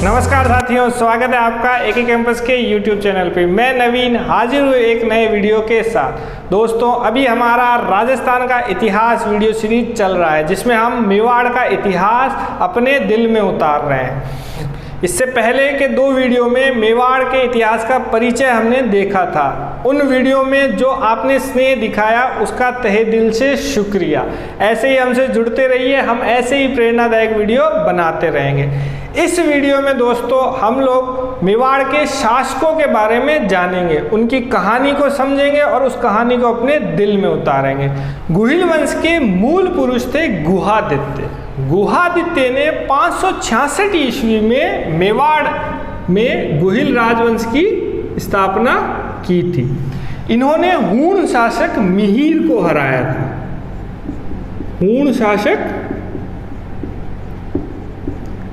नमस्कार साथियों, स्वागत है आपका एके कैंपस के YouTube चैनल पे। मैं नवीन हाजिर हूँ एक नए वीडियो के साथ। दोस्तों, अभी हमारा राजस्थान का इतिहास वीडियो सीरीज चल रहा है जिसमें हम मेवाड़ का इतिहास अपने दिल में उतार रहे हैं। इससे पहले के दो वीडियो में मेवाड़ के इतिहास का परिचय हमने देखा था। उन वीडियो में जो आपने स्नेह दिखाया उसका तहे दिल से शुक्रिया। ऐसे ही हमसे जुड़ते रहिए, हम ऐसे ही प्रेरणादायक वीडियो बनाते रहेंगे। इस वीडियो में दोस्तों हम लोग मेवाड़ के शासकों के बारे में जानेंगे, उनकी कहानी को समझेंगे और उस कहानी को अपने दिल में उतारेंगे। गुहिल वंश के मूल पुरुष थे गुहादित्य। गुहादित्य ने 566 ईस्वी में मेवाड़ में गुहिल राजवंश की स्थापना की थी। इन्होंने हूण शासक मिहिर को हराया था। हूण शासक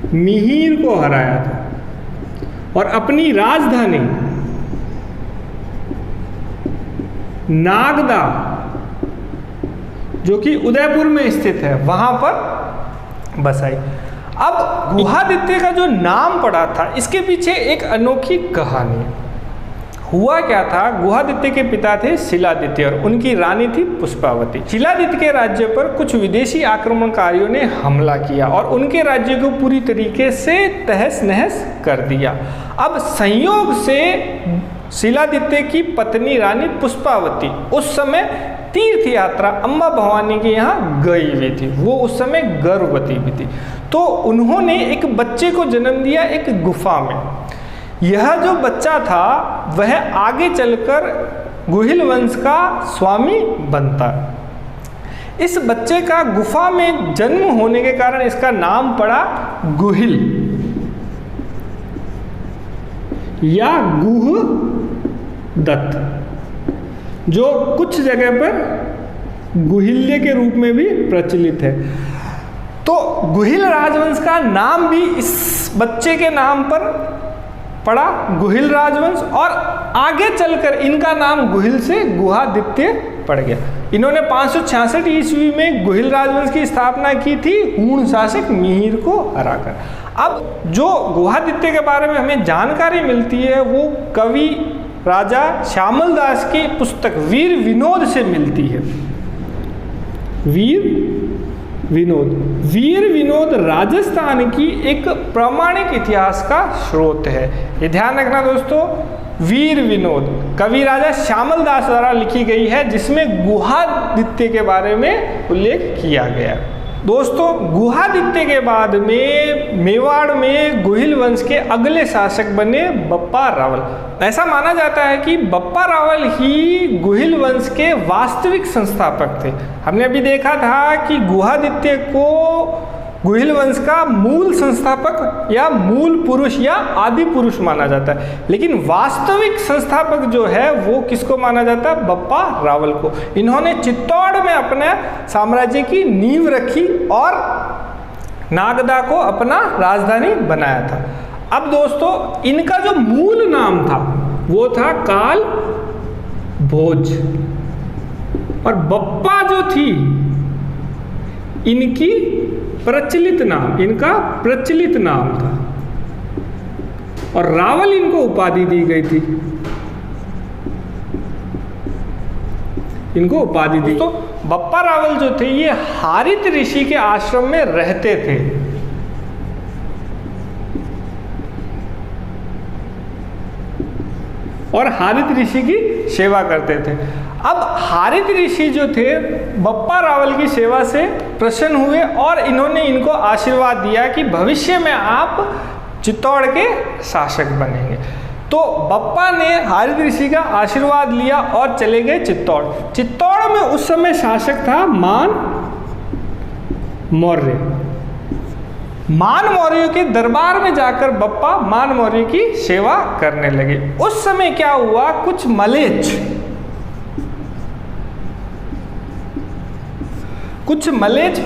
मिहिर को हराया था और अपनी राजधानी नागदा, जो कि उदयपुर में स्थित है, वहां पर बसाई। अब गुहादित्य का जो नाम पड़ा था, इसके पीछे एक अनोखी कहानी है। हुआ क्या था, गुहादित्य के पिता थे शिलादित्य और उनकी रानी थी पुष्पावती। शिलादित्य के राज्य पर कुछ विदेशी आक्रमणकारियों ने हमला किया और उनके राज्य को पूरी तरीके से तहस नहस कर दिया। अब संयोग से शिलादित्य की पत्नी रानी पुष्पावती उस समय तीर्थ यात्रा अम्बा भवानी के यहाँ गई हुई थी। वो उस समय गर्भवती भी थी, तो उन्होंने एक बच्चे को जन्म दिया एक गुफा में। यह जो बच्चा था वह आगे चलकर गुहिल वंश का स्वामी बनता। इस बच्चे का गुफा में जन्म होने के कारण इसका नाम पड़ा गुहिल या गुह दत्त, जो कुछ जगह पर गुहिल्य के रूप में भी प्रचलित है। तो गुहिल राजवंश का नाम भी इस बच्चे के नाम पर पड़ा, गुहिल राजवंश, और आगे चलकर इनका नाम गुहिल से गुहादित्य पड़ गया। इन्होंने 566 ईस्वी में गुहिल राजवंश की स्थापना की थी हूण शासक मिहिर को हराकर। अब जो गुहादित्य के बारे में हमें जानकारी मिलती है वो कवि राजा श्यामल दास की पुस्तक वीर विनोद से मिलती है। वीर विनोद राजस्थान की एक प्रामाणिक इतिहास का स्रोत है। ये ध्यान रखना दोस्तों, वीर विनोद कवि राजा श्यामल दास द्वारा लिखी गई है, जिसमें गुहादित्य के बारे में उल्लेख किया गया। दोस्तों, गुहादित्य के बाद में मेवाड़ में गुहिल वंश के अगले शासक बने बप्पा रावल। ऐसा माना जाता है कि बप्पा रावल ही गुहिल वंश के वास्तविक संस्थापक थे। हमने अभी देखा था कि गुहादित्य को गुहिल वंश का मूल संस्थापक या मूल पुरुष या आदि पुरुष माना जाता है, लेकिन वास्तविक संस्थापक जो है वो किसको माना जाता है? बप्पा रावल को। इन्होंने चित्तौड़ में अपने साम्राज्य की नींव रखी और नागदा को अपना राजधानी बनाया था। अब दोस्तों, इनका जो मूल नाम था वो था काल भोज, और बप्पा जो थी इनका प्रचलित नाम था, और रावल इनको उपाधि दी गई थी। इनको उपाधि दी। तो बप्पा रावल जो थे ये हारित ऋषि के आश्रम में रहते थे। और हारित ऋषि की सेवा करते थे। अब हारित ऋषि जो थे बप्पा रावल की सेवा से प्रसन्न हुए और इन्होंने इनको आशीर्वाद दिया कि भविष्य में आप चित्तौड़ के शासक बनेंगे। तो बप्पा ने हारित ऋषि का आशीर्वाद लिया और चले गए चित्तौड़। चित्तौड़ में उस समय शासक था मान मौर्य। मान मौर्य के दरबार में जाकर बप्पा मान मौर्य की सेवा करने लगे। उस समय क्या हुआ, कुछ मलेच्छ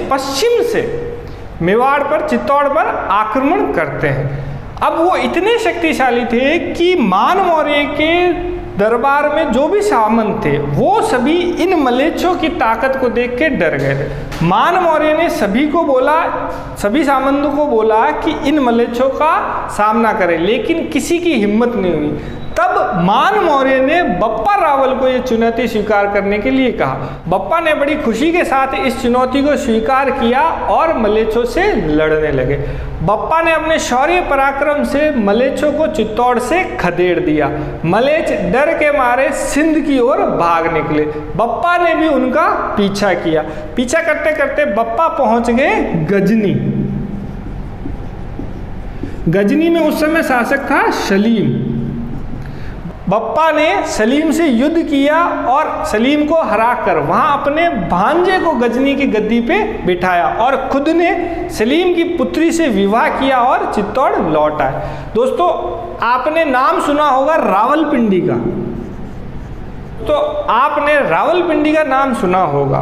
पश्चिम से मेवाड़ पर, चित्तौड़ पर आक्रमण करते हैं। अब वो इतने शक्तिशाली थे कि मान मौर्य के दरबार में जो भी सामंत थे वो सभी इन मलेच्छों की ताकत को देख के डर गए थे। मान मौर्य ने सभी सामंतों को बोला कि इन मलेच्छों का सामना करें, लेकिन किसी की हिम्मत नहीं हुई। तब मान मौर्य ने बप्पा रावल को यह चुनौती स्वीकार करने के लिए कहा। बप्पा ने बड़ी खुशी के साथ इस चुनौती को स्वीकार किया और मलेच्छों से लड़ने लगे। बप्पा ने अपने शौर्य पराक्रम से मलेच्छों को चित्तौड़ से खदेड़ दिया। मलेच्छ डर के मारे सिंध की ओर भाग निकले। बप्पा ने भी उनका पीछा किया। पीछा करते करते बप्पा पहुंच गए गजनी। गजनी में उस समय शासक था सलीम। बप्पा ने सलीम से युद्ध किया और सलीम को हराकर वहां अपने भांजे को गजनी की गद्दी पे बिठाया और खुद ने सलीम की पुत्री से विवाह किया और चित्तौड़ लौट आए। दोस्तों, आपने नाम सुना होगा रावलपिंडी का, तो आपने रावलपिंडी का नाम सुना होगा।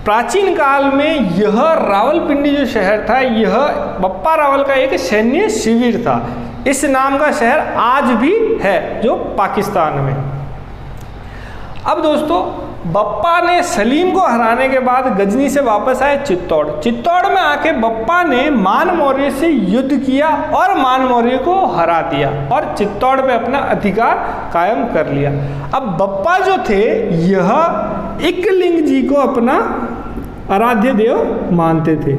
प्राचीन काल में यह रावलपिंडी जो शहर था, यह बप्पा रावल का एक सैन्य शिविर था। इस नाम का शहर आज भी है, जो पाकिस्तान में। अब दोस्तों, बप्पा ने सलीम को हराने के बाद गजनी से वापस आए चित्तौड़। चित्तौड़ में आके बप्पा ने मान मौर्य से युद्ध किया और मान मौर्य को हरा दिया और चित्तौड़ पे अपना अधिकार कायम कर लिया। अब बप्पा जो थे, यह एकलिंग जी को अपना आराध्य देव मानते थे।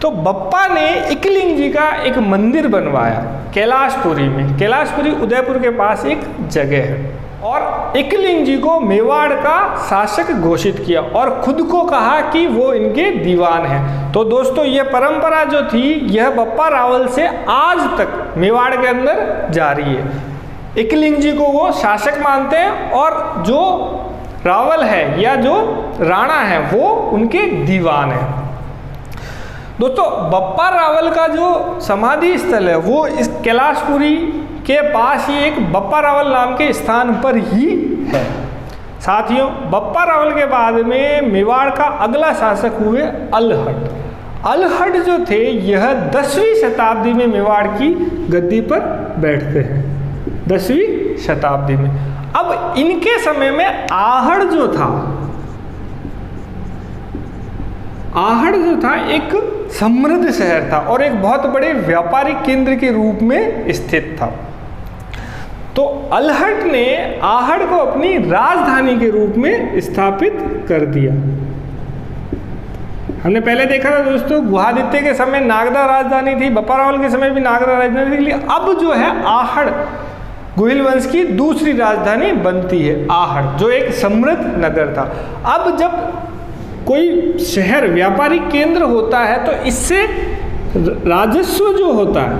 तो बप्पा ने एकलिंग जी का एक मंदिर बनवाया कैलाशपुरी में। कैलाशपुरी उदयपुर के पास एक जगह है। और एकलिंग जी को मेवाड़ का शासक घोषित किया और खुद को कहा कि वो इनके दीवान हैं। तो दोस्तों, ये परंपरा जो थी, यह बप्पा रावल से आज तक मेवाड़ के अंदर जारी है। एकलिंग जी को वो शासक मानते हैं और जो रावल है या जो राणा है वो उनके दीवान है। दोस्तों, बप्पा रावल का जो समाधि स्थल है वो इस कैलाशपुरी के पास ही एक बप्पा रावल नाम के स्थान पर ही है। साथियों, बप्पा रावल के बाद में मेवाड़ का अगला शासक हुए अल्हट। अल्हट जो थे, यह 10वीं शताब्दी में मेवाड़ की गद्दी पर बैठते हैं। 10वीं शताब्दी में। अब इनके समय में आहड़ जो था एक समृद्ध शहर था और एक बहुत बड़े व्यापारिक केंद्र के रूप में स्थित था। तो अल्हट ने आहड़ को अपनी राजधानी के रूप में स्थापित कर दिया। हमने पहले देखा था दोस्तों, गुहादित्य के समय नागदा राजधानी थी, बप्पा रावल के समय भी नागदा राजधानी थी। अब जो है आहड़ गुहिल वंश की दूसरी राजधानी बनती है, आहड़, जो एक समृद्ध नगर था। अब जब कोई शहर व्यापारिक केंद्र होता है तो इससे राजस्व जो होता है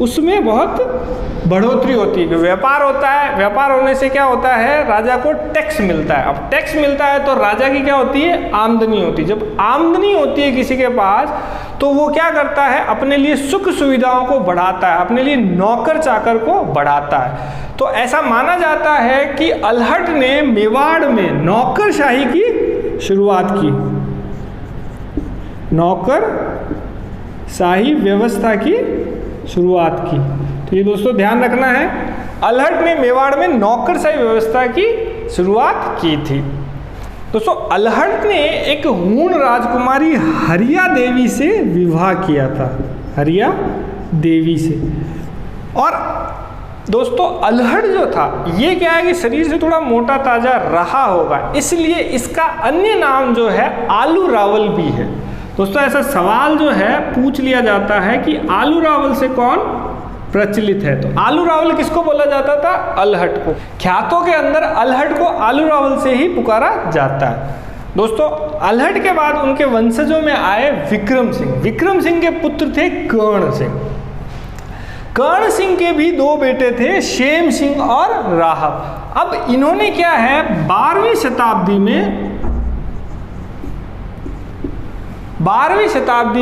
उसमें बहुत बढ़ोतरी होती है। व्यापार होता है, व्यापार होने से क्या होता है, राजा को टैक्स मिलता है। अब टैक्स मिलता है तो राजा की क्या होती है, आमदनी होती है। जब आमदनी होती है किसी के पास तो वो क्या करता है, अपने लिए सुख सुविधाओं को बढ़ाता है, अपने लिए नौकर चाकर को बढ़ाता है। तो ऐसा माना जाता है कि अल्हट ने मेवाड़ में नौकरशाही की शुरुआत की, नौकरशाही व्यवस्था की शुरुआत की। तो ये दोस्तों ध्यान रखना है, अल्हट ने मेवाड़ में नौकरशाही व्यवस्था की शुरुआत की थी। दोस्तों, अल्हट ने एक हूण राजकुमारी हरिया देवी से विवाह किया था, हरिया देवी से। और दोस्तों, अल्हट जो था ये क्या है कि शरीर से थोड़ा मोटा ताजा रहा होगा, इसलिए इसका अन्य नाम जो है आलू रावल भी है। दोस्तों, ऐसा सवाल जो है पूछ लिया जाता है कि आलू रावल से कौन प्रचलित है। तो आलू रावल किसको बोला जाता था, अल्हट को। ख्यातों के अंदर अल्हट को आलू रावल से ही पुकारा जाता है। दोस्तों, अल्हट के बाद उनके वंशजों में आए विक्रम सिंह। विक्रम सिंह के पुत्र थे कर्ण सिंह। कर्ण सिंह के भी दो बेटे थे, शेम सिंह और राहब। अब इन्होंने क्या है, 12वीं शताब्दी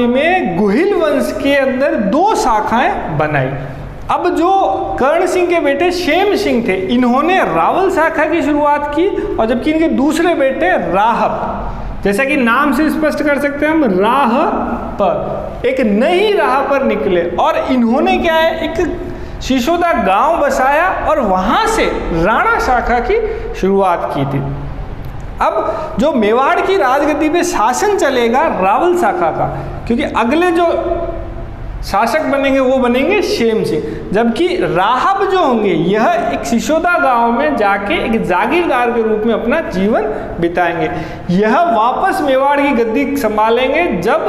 में गुहिल वंश के अंदर दो शाखाएं बनाई। अब जो कर्ण सिंह के बेटे शेम सिंह थे, इन्होंने रावल शाखा की शुरुआत की, और जबकि इनके दूसरे बेटे राहब, जैसा कि नाम से स्पष्ट कर सकते हैं हम, राह पर एक नई राह पर निकले। और इन्होंने क्या है, एक सिसोदा गांव बसाया और वहां से राणा शाखा की शुरुआत की थी। अब जो मेवाड़ की राजगद्दी पे शासन चलेगा रावल शाखा का, क्योंकि अगले जो शासक बनेंगे वो बनेंगे शेम सिंह, जबकि राहब जो होंगे यह एक सिसोदा गांव में जाके एक जागीरदार के रूप में अपना जीवन बिताएंगे। यह वापस मेवाड़ की गद्दी संभालेंगे जब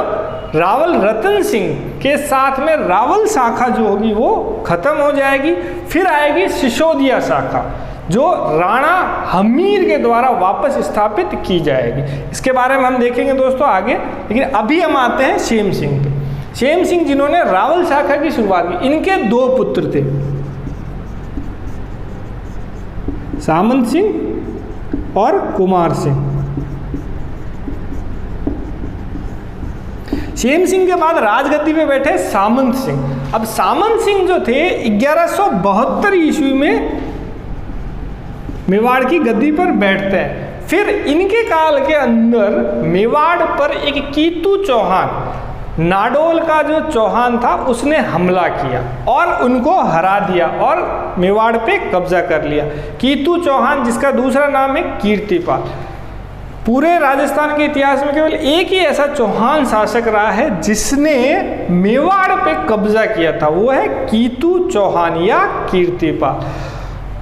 रावल रतन सिंह के साथ में रावल शाखा जो होगी वो खत्म हो जाएगी। फिर आएगी सिसोदिया शाखा जो राणा हमीर के द्वारा वापस स्थापित की जाएगी। इसके बारे में हम देखेंगे दोस्तों आगे, लेकिन अभी हम आते हैं शेम सिंह पे। शेम सिंह जिन्होंने रावल शाखा की शुरुआत की, इनके 2 पुत्र थे, सामंत सिंह और कुमार सिंह। शेम सिंह के बाद राजगद्दी पे बैठे सामंत सिंह। अब सामंत सिंह जो थे 1172 ईस्वी में मेवाड़ की गद्दी पर बैठते हैं। फिर इनके काल के अंदर मेवाड़ पर एक कीतू चौहान, नाडोल का जो चौहान था, उसने हमला किया और उनको हरा दिया और मेवाड़ पे कब्जा कर लिया। कीतू चौहान, जिसका दूसरा नाम है कीर्तिपाल। पूरे राजस्थान के इतिहास में केवल एक ही ऐसा चौहान शासक रहा है जिसने मेवाड़ पे कब्जा किया था, वो है कीतू चौहान या कीर्तिपाल।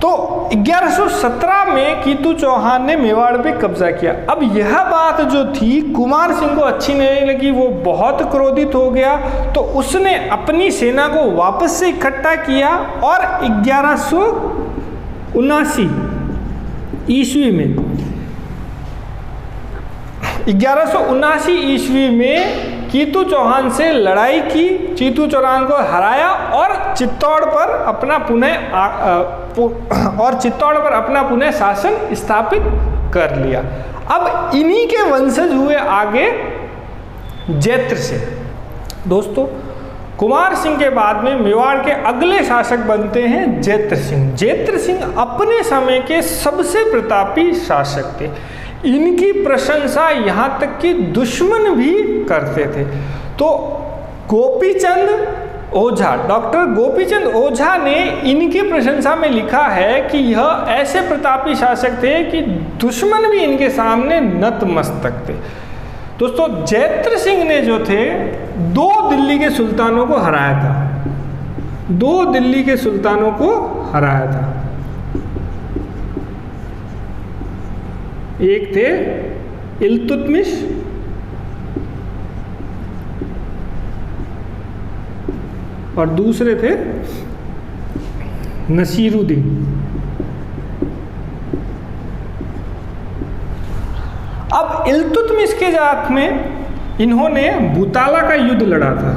तो 1117 में कीतू चौहान ने मेवाड़ पे कब्जा किया। अब यह बात जो थी कुमार सिंह को अच्छी नहीं लगी, वो बहुत क्रोधित हो गया, तो उसने अपनी सेना को वापस से इकट्ठा किया और 1179 ईस्वी में 1179 ईस्वी में कीतू चौहान से लड़ाई की, कीतू चौहान को हराया और चित्तौड़ पर अपना पुनः शासन स्थापित कर लिया। अब इन्हीं के वंशज हुए आगे जैत्र सिंह। दोस्तों, कुमार सिंह के बाद में मेवाड़ के अगले शासक बनते हैं जैत्र सिंह। जैत्र सिंह अपने समय के सबसे प्रतापी शासक थे। इनकी प्रशंसा यहाँ तक कि दुश्मन भी करते थे। तो गोपीचंद ओझा, डॉक्टर गोपीचंद ओझा ने इनकी प्रशंसा में लिखा है कि यह ऐसे प्रतापी शासक थे कि दुश्मन भी इनके सामने नतमस्तक थे। दोस्तों, जैत्र सिंह ने जो थे 2 दिल्ली के सुल्तानों को हराया था, 2 दिल्ली के सुल्तानों को हराया था। एक थे इल्तुतमिश और दूसरे थे नसीरुद्दीन। अब इल्तुतमिश के साथ में इन्होंने बुताला का युद्ध लड़ा था,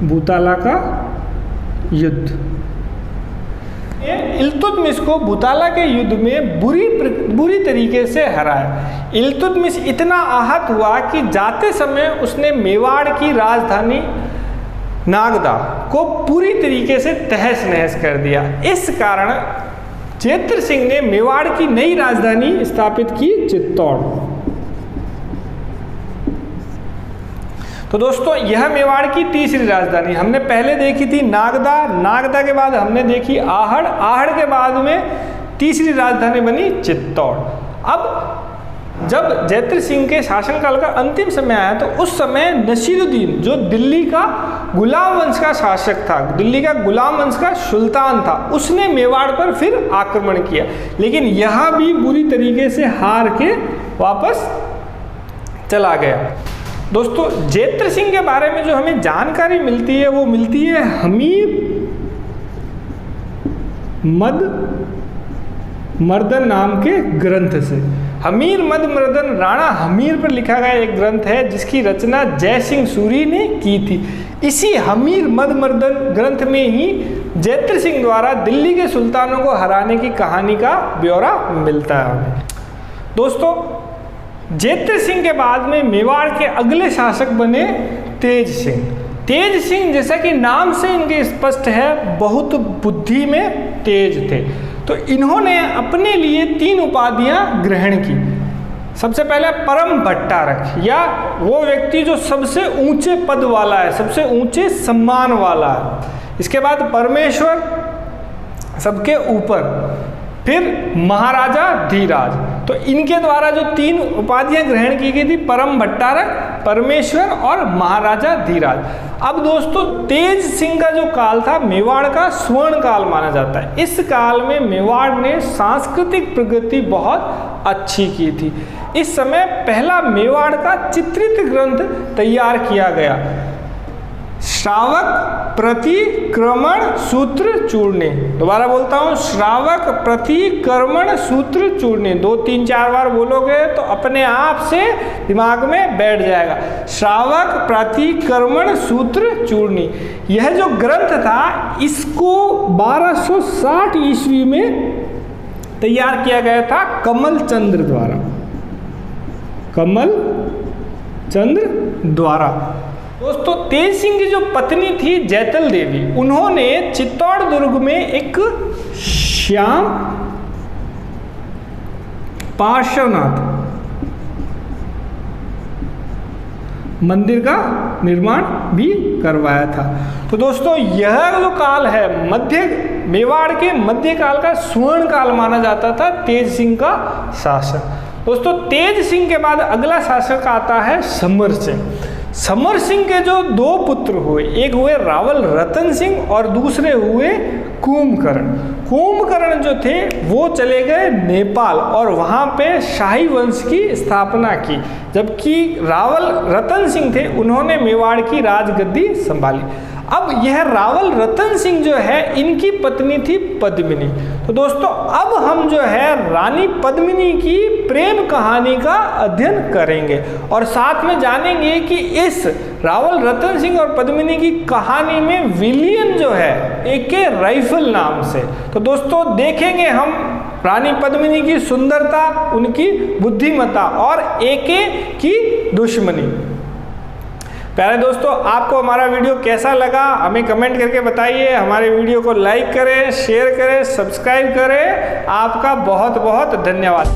बुताला का युद्ध। इल्तुतमिश को बुताला के युद्ध में बुरी तरीके से हराया। इल्तुतमिश इतना आहत हुआ कि जाते समय उसने मेवाड़ की राजधानी नागदा को पूरी तरीके से तहस नहस कर दिया। इस कारण जैत्र सिंह ने मेवाड़ की नई राजधानी स्थापित की, चित्तौड़। तो दोस्तों, यह मेवाड़ की तीसरी राजधानी। हमने पहले देखी थी नागदा, नागदा के बाद हमने देखी आहड़, आहड़ के बाद में तीसरी राजधानी बनी चित्तौड़। अब जब जैत्र सिंह के शासनकाल का अंतिम समय आया तो उस समय नसीरुद्दीन, जो दिल्ली का गुलाम वंश का शासक था, दिल्ली का गुलाम वंश का सुल्तान था, उसने मेवाड़ पर फिर आक्रमण किया, लेकिन यह भी बुरी तरीके से हार के वापस चला गया। दोस्तों, जैत्र सिंह के बारे में जो हमें जानकारी मिलती है वो मिलती है हमीर मद मर्दन नाम के ग्रंथ से। हमीर मद मर्दन राणा हमीर पर लिखा गया एक ग्रंथ है जिसकी रचना जय सिंह सूरी ने की थी। इसी हमीर मद मर्दन ग्रंथ में ही जैत्र सिंह द्वारा दिल्ली के सुल्तानों को हराने की कहानी का ब्यौरा मिलता है हमें। दोस्तों, जैत्र सिंह के बाद में मेवाड़ के अगले शासक बने तेज सिंह। तेज सिंह, जैसा कि नाम से इनके स्पष्ट है, बहुत बुद्धि में तेज थे। तो इन्होंने अपने लिए 3 उपाधियां ग्रहण की। सबसे पहले परम भट्टारक, या वो व्यक्ति जो सबसे ऊंचे पद वाला है, सबसे ऊंचे सम्मान वाला है। इसके बाद परमेश्वर सबके ऊपर, फिर महाराजा धीराज। तो इनके द्वारा जो 3 उपाधियां ग्रहण की गई थी, परम भट्टारक, परमेश्वर और महाराजा धीराज। अब दोस्तों तेज सिंह का जो काल था मेवाड़ का स्वर्ण काल माना जाता है। इस काल में मेवाड़ ने सांस्कृतिक प्रगति बहुत अच्छी की थी। इस समय पहला मेवाड़ का चित्रित ग्रंथ तैयार किया गया, श्रावक प्रतिक्रमण सूत्र चूर्णे। दोबारा बोलता हूं, श्रावक प्रतिक्रमण सूत्र चूर्णे। 2, 3, 4 बार बोलोगे तो अपने आप से दिमाग में बैठ जाएगा। श्रावक प्रतिक्रमण सूत्र चूर्णी, यह जो ग्रंथ था इसको 1260 ईस्वी में तैयार किया गया था कमल चंद्र द्वारा, कमल चंद्र द्वारा। दोस्तों तेज सिंह की जो पत्नी थी जैतल देवी, उन्होंने चित्तौड़ दुर्ग में एक श्याम पार्श्वनाथ मंदिर का निर्माण भी करवाया था। तो दोस्तों यह जो काल है मध्य मेवाड़ के मध्यकाल का स्वर्ण काल माना जाता था तेज सिंह का शासन। दोस्तों तेज सिंह के बाद अगला शासक आता है समर सिंह। समर सिंह के जो 2 पुत्र हुए, एक हुए रावल रतन सिंह और दूसरे हुए कुंभकर्ण। कुंभकर्ण जो थे वो चले गए नेपाल और वहाँ पे शाही वंश की स्थापना की, जबकि रावल रतन सिंह थे उन्होंने मेवाड़ की राजगद्दी संभाली। अब यह रावल रतन सिंह जो है इनकी पत्नी थी पद्मिनी। तो दोस्तों अब हम जो है रानी पद्मिनी की प्रेम कहानी का अध्ययन करेंगे और साथ में जानेंगे कि इस रावल रतन सिंह और पद्मिनी की कहानी में विलियन जो है एके राइफल नाम से। तो दोस्तों देखेंगे हम रानी पद्मिनी की सुंदरता, उनकी बुद्धिमत्ता और एके की दुश्मनी। प्यारे दोस्तों आपको हमारा वीडियो कैसा लगा हमें कमेंट करके बताइए। हमारे वीडियो को लाइक करें, शेयर करें, सब्सक्राइब करें। आपका बहुत बहुत धन्यवाद।